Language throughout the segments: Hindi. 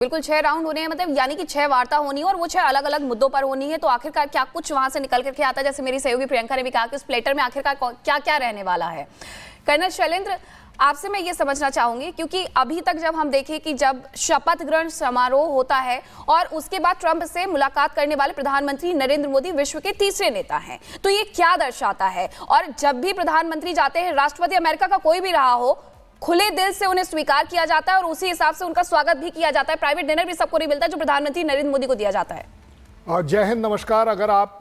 बिल्कुल 6 राउंड होने हैं, मतलब यानी कि 6 वार्ता होनी है और वो 6 अलग अलग मुद्दों पर होनी है। तो आखिरकार क्या कुछ वहां से निकल करके आता है? जैसे मेरी सहयोगी प्रियंका ने भी कहा कि उस प्लेटर में आखिरकार क्या क्या रहने वाला है। कर्नल शैलेंद्र, आपसे मैं ये समझना चाहूंगी, क्योंकि अभी तक जब हम देखें कि जब शपथ ग्रहण समारोह होता है और उसके बाद ट्रंप से मुलाकात करने वाले प्रधानमंत्री नरेंद्र मोदी विश्व के तीसरे नेता हैं, तो ये क्या दर्शाता है? और जब भी प्रधानमंत्री जाते हैं, राष्ट्रपति अमेरिका का कोई भी रहा हो, खुले दिल से उन्हें स्वीकार किया जाता है और उसी हिसाब से उनका स्वागत भी किया जाता है। प्राइवेट डिनर भी सबको नहीं मिलता जो प्रधानमंत्री नरेंद्र मोदी को दिया जाता है। जय हिंद, नमस्कार। अगर आप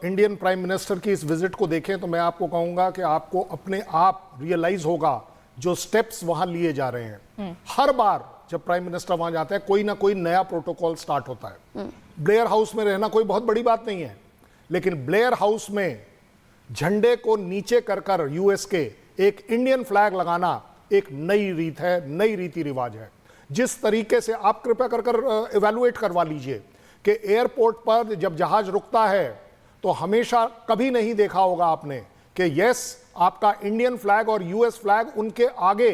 इंडियन प्राइम मिनिस्टर की इस विजिट को देखें तो मैं आपको कहूंगा कि आपको अपने आप रियलाइज होगा जो स्टेप्स वहां लिए जा रहे हैं। हर बार जब प्राइम मिनिस्टर वहां जाते हैं कोई ना कोई नया प्रोटोकॉल स्टार्ट होता है। ब्लेयर हाउस में रहना कोई बहुत बड़ी बात नहीं है, लेकिन ब्लेयर हाउस में झंडे को नीचे कर कर यूएस के एक इंडियन फ्लैग लगाना एक नई रीत है, नई रीति रिवाज है। जिस तरीके से आप कृपया कर कर इवैल्यूएट करवा लीजिए कि एयरपोर्ट पर जब जहाज रुकता है तो हमेशा कभी नहीं देखा होगा आपने कि यस आपका इंडियन फ्लैग और यूएस फ्लैग उनके आगे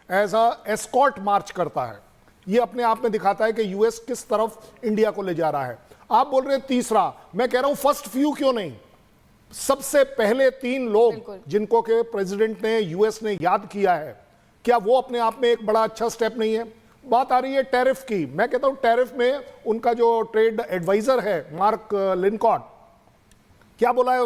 एज अ एस्कॉर्ट मार्च करता है। यह अपने आप में दिखाता है कि यूएस किस तरफ इंडिया को ले जा रहा है। आप बोल रहे हैं तीसरा, मैं कह रहा हूं फर्स्ट फ्यू क्यों नहीं? सबसे पहले 3 लोग जिनको के प्रेसिडेंट ने यूएस ने याद किया है, क्या वो अपने आप में एक बड़ा अच्छा स्टेप नहीं है? बात आ रही है टैरिफ की। मैं कहता हूं टैरिफ में उनका जो ट्रेड एडवाइजर है मार्क लिनकॉट, क्या बोला है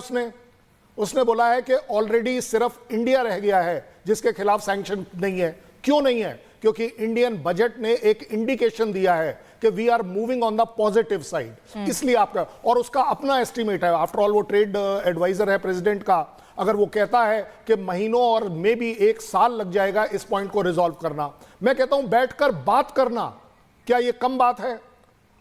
उसने बोला है कि ऑलरेडी सिर्फ इंडिया रह गया है जिसके खिलाफ सैंक्शन नहीं है। क्यों नहीं है? क्योंकि इंडियन बजट ने एक इंडिकेशन दिया है कि we are moving on the positive side. इसलिए आपका और उसका अपना एस्टिमेट है। आफ्टर ऑल वो ट्रेड एडवाइजर है प्रेसिडेंट का। अगर वो कहता है कि महीनों और मे भी 1 साल लग जाएगा इस पॉइंट को रिजॉल्व करना, मैं कहता हूं बैठकर बात करना क्या ये कम बात है?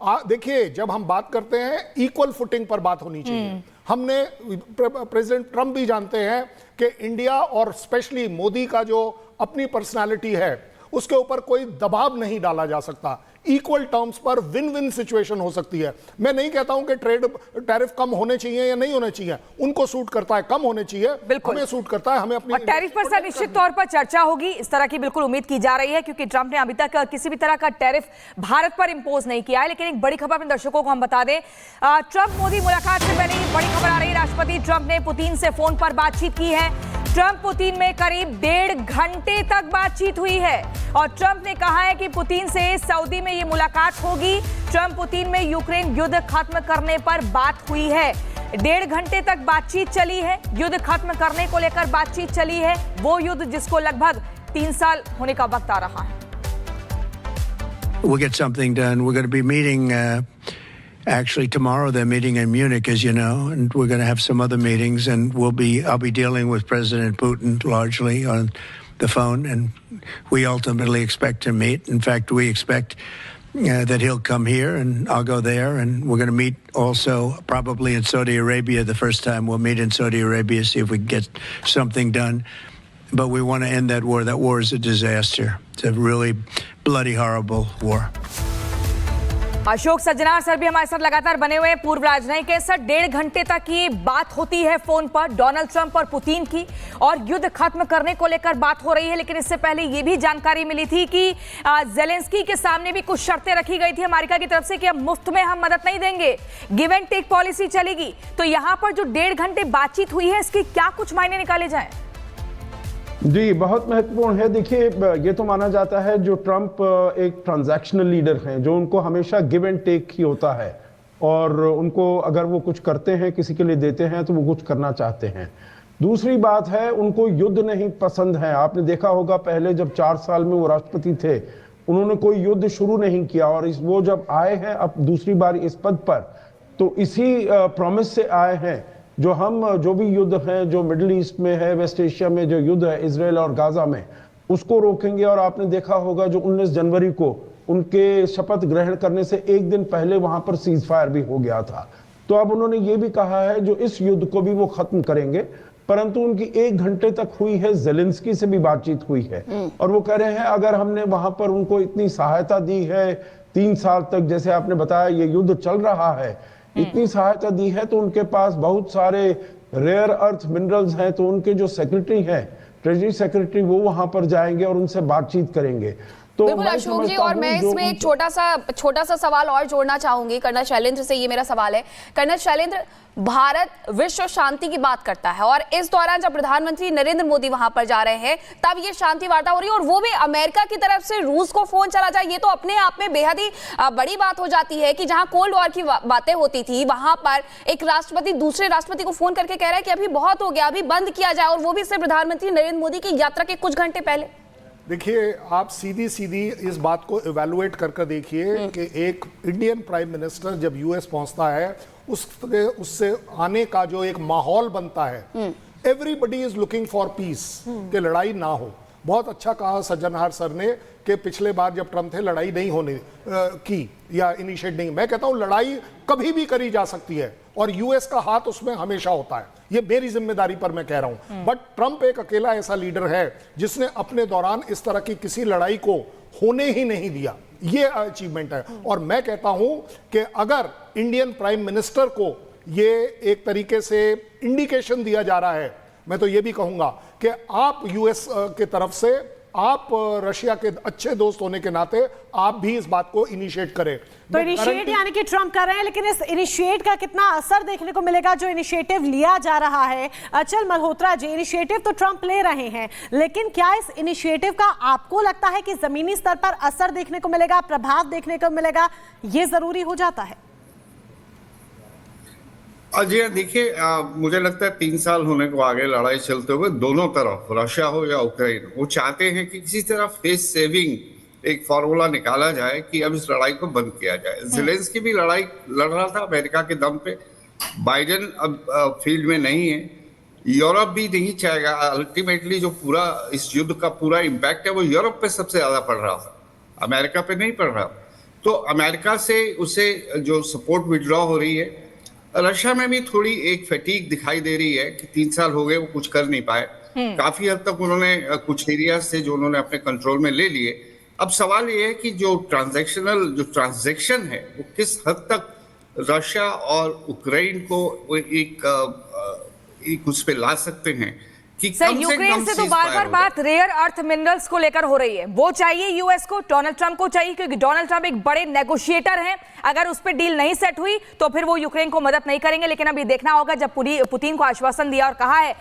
देखिए, जब हम बात करते हैं इक्वल फुटिंग पर बात होनी चाहिए। हमने प्रेसिडेंट ट्रंप भी जानते हैं कि इंडिया और स्पेशली मोदी का जो अपनी पर्सनालिटी है उसके ऊपर कोई दबाव नहीं डाला जा सकता। इक्वल टर्म्स पर विन विन सिचुएशन हो सकती है। मैं नहीं कहता हूं कि ट्रेड टैरिफ कम होने चाहिए या नहीं होने चाहिए, उनको सूट करता है कम होने चाहिए, हमें सूट करता है, हमें अपनी टैरिफ पर सर निश्चित तौर पर चर्चा होगी, इस तरह की बिल्कुल उम्मीद की जा रही है, क्योंकि ट्रंप ने अभी तक किसी भी तरह का टैरिफ भारत पर इंपोज नहीं किया है। लेकिन एक बड़ी खबर अपने दर्शकों को हम बता दें, ट्रंप मोदी मुलाकात से पहले ही बड़ी खबर आ रही है, राष्ट्रपति ट्रंप ने पुतिन से फोन पर बातचीत की है। ट्रंप पुतिन में करीब 1.5 घंटे तक बातचीत हुई है और ट्रंप ने कहा है कि पुतिन से सऊदी में ये मुलाकात होगी। ट्रंप पुतिन में यूक्रेन युद्ध खत्म करने पर बात हुई है। 1.5 घंटे तक बातचीत चली है, युद्ध खत्म करने को लेकर बातचीत चली है, वो युद्ध जिसको लगभग 3 साल होने का वक्त आ रहा है। We'll get something done. We're going to be meeting actually tomorrow. They're meeting in Munich, as you know, and we're going to have some other meetings, and I'll be dealing with President Putin largely on the phone, and we ultimately expect to meet. In fact, we expect that he'll come here and I'll go there, and we're going to meet also probably in Saudi Arabia. The first time we'll meet in Saudi Arabia, see if we can get something done. But we want to end that war. That war is a disaster. It's a really bloody, horrible war. Ashok Sajjanar sir भी हमारे साथ लगातार बने हुए हैं, पूर्व राजनयिक है सर। 1.5 घंटे तक ये बात होती है फोन पर डोनाल्ड ट्रंप और पुतिन की, और युद्ध खत्म करने को लेकर बात हो रही है। लेकिन इससे पहले ये भी जानकारी मिली थी कि जेलेंस्की के सामने भी कुछ शर्तें रखी गई थी अमेरिका की तरफ से कि अब मुफ्त में हम मदद नहीं देंगे, गिव एंड टेक पॉलिसी चलेगी। तो यहाँ पर जो 1.5 घंटे बातचीत हुई है, इसके क्या कुछ मायने निकाले जाए? जी, बहुत महत्वपूर्ण है। देखिए, ये तो माना जाता है जो ट्रंप एक ट्रांजैक्शनल लीडर हैं, जो उनको हमेशा गिव एंड टेक ही होता है, और उनको अगर वो कुछ करते हैं, किसी के लिए देते हैं, तो वो कुछ करना चाहते हैं। दूसरी बात है, उनको युद्ध नहीं पसंद है। आपने देखा होगा पहले जब 4 साल में वो राष्ट्रपति थे, उन्होंने कोई युद्ध शुरू नहीं किया, और वो जब आए हैं अब दूसरी बार इस पद पर, तो इसी प्रॉमिस से आए हैं जो भी युद्ध है, जो मिडिल ईस्ट में है, वेस्ट एशिया में जो युद्ध है इजराइल और गाजा में, उसको रोकेंगे। और आपने देखा होगा जो 19 जनवरी को उनके शपथ ग्रहण करने से 1 दिन पहले वहां पर सीज फायर भी हो गया था। तो अब उन्होंने ये भी कहा है जो इस युद्ध को भी वो खत्म करेंगे। परंतु उनकी 1 घंटे तक हुई है, जेलेंस्की से भी बातचीत हुई है, और वो कह रहे हैं अगर हमने वहां पर उनको इतनी सहायता दी है 3 साल तक, जैसे आपने बताया ये युद्ध चल रहा है, इतनी सहायता दी है, तो उनके पास बहुत सारे रेयर अर्थ मिनरल्स हैं। तो उनके जो सेक्रेटरी हैं, ट्रेजरी सेक्रेटरी, वो वहां पर जाएंगे और उनसे बातचीत करेंगे। तो बिल्कुल मैं अशोक जी, समझता और हूं मैं जो इसमें एक छोटा सा सवाल और जोड़ना चाहूंगी कर्नल शैलेंद्र से। ये मेरा सवाल है कर्नल शैलेंद्र, भारत विश्व शांति की बात करता है और इस दौरान जब प्रधानमंत्री नरेंद्र मोदी वहां पर जा रहे हैं तब ये शांति वार्ता हो रही है और वो भी अमेरिका की तरफ से रूस को फोन चला जाए, ये तो अपने आप में बेहद ही बड़ी बात हो जाती है कि जहां कोल्ड वॉर की बातें होती थी वहां पर एक राष्ट्रपति दूसरे राष्ट्रपति को फोन करके कह रहा है कि अभी बहुत हो गया, अभी बंद किया जाए, और वो भी सिर्फ प्रधानमंत्री नरेंद्र मोदी की यात्रा के कुछ घंटे पहले। देखिए, आप सीधी सीधी इस बात को इवैल्यूएट करके देखिए कि एक इंडियन प्राइम मिनिस्टर जब यूएस पहुंचता है उससे आने का जो एक माहौल बनता है, everybody is looking for piece, कि लड़ाई ना हो। बहुत अच्छा कहा सज्जनहार सर ने कि पिछले बार जब ट्रम्प थे लड़ाई नहीं होने की या इनिशिएट नहीं। मैं कहता हूं लड़ाई कभी भी करी जा सकती है और यूएस का हाथ उसमें हमेशा होता है, ये मेरी जिम्मेदारी पर मैं कह रहा हूं। बट ट्रम्प एक अकेला ऐसा लीडर है जिसने अपने दौरान इस तरह की किसी लड़ाई को होने ही नहीं दिया, ये अचीवमेंट है। और मैं कहता हूं कि अगर इंडियन प्राइम मिनिस्टर को ये एक तरीके से इंडिकेशन दिया जा रहा है, मैं तो ये भी कहूंगा कि आप यूएस के तरफ से, आप रशिया के अच्छे दोस्त होने के नाते आप भी इस बात को इनिशिएट करें। तो इनिशिएट यानी कि ट्रम्प कर रहे हैं, लेकिन इस इनिशिएट का कितना असर देखने को मिलेगा जो इनिशिएटिव लिया जा रहा है? अचल मल्होत्रा जी, इनिशिएटिव तो ट्रम्प ले रहे हैं, लेकिन क्या इस इनिशिएटिव का आपको लगता है कि जमीनी स्तर पर असर देखने को मिलेगा, प्रभाव देखने को मिलेगा? ये जरूरी हो जाता है। जी देखिए, मुझे लगता है 3 साल होने को आगे लड़ाई चलते हुए दोनों तरफ, रशिया हो या यूक्रेन, वो चाहते हैं कि किसी तरह फेस सेविंग एक फॉर्मूला निकाला जाए कि अब इस लड़ाई को बंद किया जाए। ज़ेलेंस्की भी लड़ाई लड़ रहा था अमेरिका के दम पे, बाइडेन अब फील्ड में नहीं है, यूरोप भी नहीं चाहेगा। अल्टीमेटली जो पूरा इस युद्ध का पूरा इम्पैक्ट है वो यूरोप पे सबसे ज्यादा पड़ रहा था, अमेरिका पे नहीं पड़ रहा। तो अमेरिका से उसे जो सपोर्ट विड्रॉ हो रही है, रशिया में भी थोड़ी एक फैटीग दिखाई दे रही है कि 3 साल हो गए वो कुछ कर नहीं पाए। काफी हद तक उन्होंने कुछ एरियाज थे जो उन्होंने अपने कंट्रोल में ले लिए। अब सवाल ये है कि जो ट्रांजैक्शन है वो किस हद तक रशिया और यूक्रेन को एक उस पे ला सकते हैं कि सर, यूक्रेन से तो बार बार बात रेयर अर्थ मिनरल्स को लेकर हो रही है। वो चाहिए यूएस को, डोनाल्ड ट्रंप को चाहिए, क्योंकि डोनाल्ड ट्रंप एक बड़े नेगोशिएटर हैं। अगर उस पर डील नहीं सेट हुई तो फिर वो यूक्रेन को मदद नहीं करेंगे। लेकिन अब ये देखना होगा, जब पुतिन को आश्वासन दिया और कहा है